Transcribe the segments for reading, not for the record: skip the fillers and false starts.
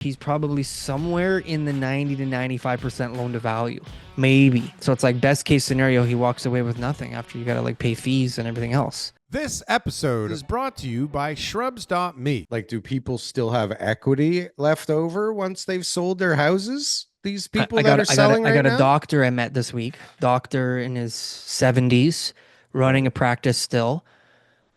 He's probably somewhere in the 90 to 95% loan to value, maybe. So it's like best case scenario, he walks away with nothing after you got to like pay fees and everything else. This episode is brought to you by Shrubs.me. Like, do people still have equity left over once they've sold their houses? These people that are selling right now? I got a doctor I met this week, doctor in his 70s, running a practice still.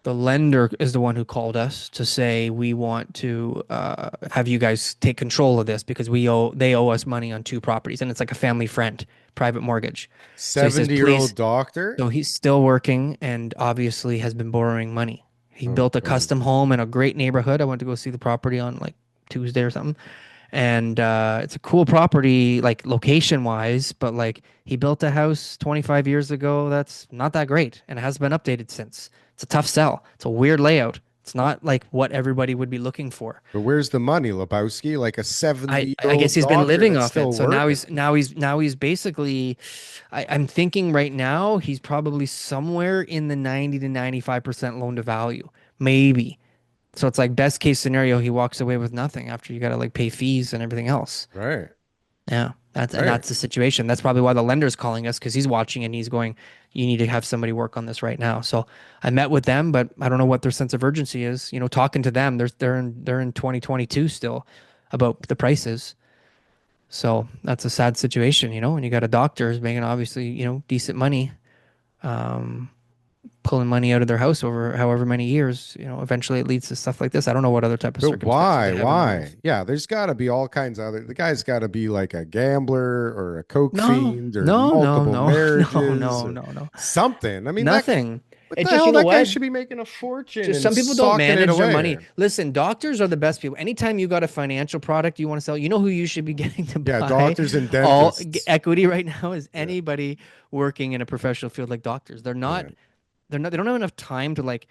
The lender is the one who called us to say we want to have you guys take control of this because they owe us money on two properties, and it's like a family friend private mortgage. 70-year-old doctor? So he's still working and obviously has been borrowing money. He built a custom home in a great neighborhood. I went to go see the property on like Tuesday or something. And it's a cool property, like location wise, but like he built a house 25 years ago that's not that great and it hasn't been updated since. It's a tough sell. It's a weird layout. It's not like what everybody would be looking for. But where's the money, Lebowski? Like a 70-year-old I guess he's been living off it. So working. now he's basically I'm thinking right now he's probably somewhere in the 90 to 95% loan to value, maybe. So it's like best case scenario, he walks away with nothing after you got to like pay fees and everything else. Right. Yeah, Right. that's the situation. That's probably why the lender's calling us because he's watching and he's going, you need to have somebody work on this right now. So I met with them, but I don't know what their sense of urgency is. You know, talking to them, they're in 2022 still about the prices. So that's a sad situation, you know, when you got a doctor who's making obviously, you know, decent money. Um, Pulling money out of their house over however many years, you know, eventually it leads to stuff like this. I don't know what other type of But circumstances they have in their why? life. Yeah, there's got to be all kinds of other. The guy's got to be like a gambler or a coke No, fiend or no, no, multiple no, marriages or no. something. I mean, Nothing. what It's the just, hell? you know That guy what? should be making a fortune Just and some people don't socking it manage their away. money. Listen, doctors are the best people. Anytime you got a financial product you want to sell, you know who you should be getting to Yeah, buy doctors and all dentists. equity right now is Yeah, anybody working in a professional field like doctors. yeah, They don't have enough time to like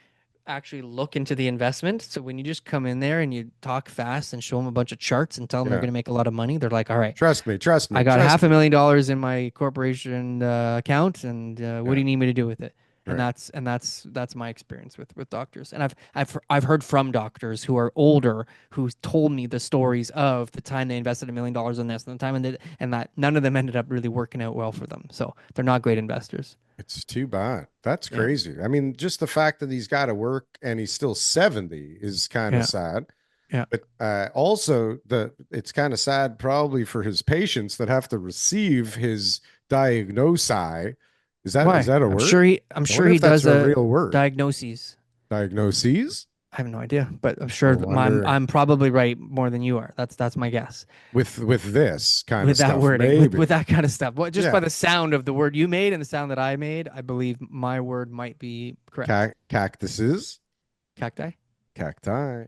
actually look into the investment. So when you just come in there and you talk fast and show them a bunch of charts and tell them they're yeah. going to make a lot of money, they're like, all right, Trust me, trust I me, got trust half a me. million dollars in my corporation account, and what do Yeah, you need me to do with it? And right. that's my experience with doctors. And I've heard from doctors who are older who told me the stories of the time they invested $1 million in this and the time and that none of them ended up really working out well for them. So they're not great investors. It's too bad. That's Yeah, crazy. I mean, just the fact that he's got to work and he's still 70 is kind of yeah, sad. yeah. But also it's kind of sad probably for his patients that have to receive his diagnosi. Is Why? that a word? I'm I sure wonder he if that's does a a real word. diagnoses. Diagnoses? I have no idea, but I'm I sure that wonder I'm probably right more than you are. That's my guess. with this kind of With that stuff, wording, with maybe. that kind of stuff. Well, just by Yeah. the sound of the word you made and the sound that I made, I believe my word might be correct. Cactuses, Cacti. cacti.